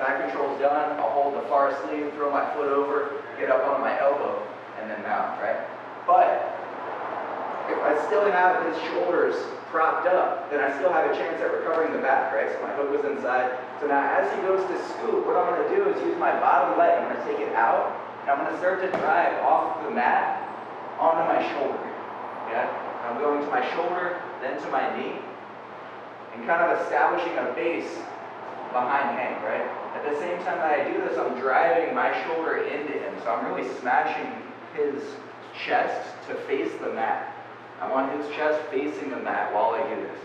Back control's done, I'll hold the far sleeve, throw my foot over, get up on my elbow, and then mount, right? But if I still have his shoulders propped up, then I still have a chance at recovering the back, right? So my hook was inside. So now as he goes to scoop, what I'm going to do is use my bottom leg. I'm going to take it out, and I'm going to start to drive off the mat onto my shoulder. Yeah? I'm going to my shoulder, then to my knee, and kind of establishing a base behind Hank, right? At the same time that I do this, I'm driving my shoulder into him. So I'm really smashing his chest to face the mat. I want his chest facing the mat while I do this.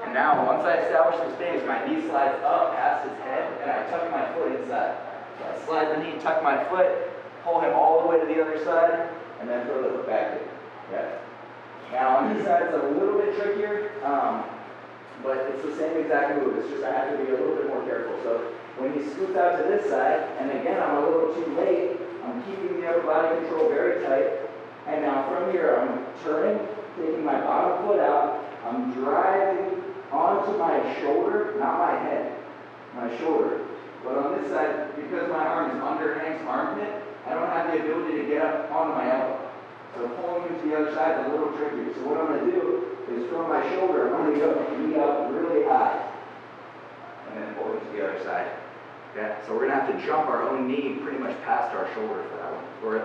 And now, once I establish this base, my knee slides up past his head, and I tuck my foot inside. So I slide the knee, tuck my foot, pull him all the way to the other side, and then throw the hook back in. Yeah? Now, on this side, it's a little bit trickier, but it's the same exact move. It's just I have to be a little bit more careful. So when he scoots out to this side, and again, I'm a little too late, I'm keeping the upper body control very tight. And now from here, I'm turning, taking my bottom foot out, I'm driving onto my shoulder, not my head, my shoulder. But on this side, because my arm is under Hank's armpit, I don't have the ability to get up onto my elbow. So pulling him to the other side is a little trickier. So what I'm going to do is from my shoulder, I'm going to go knee up really high, and then pull him to the other side. Okay? So we're going to have to jump our own knee pretty much past our shoulder for that one. Or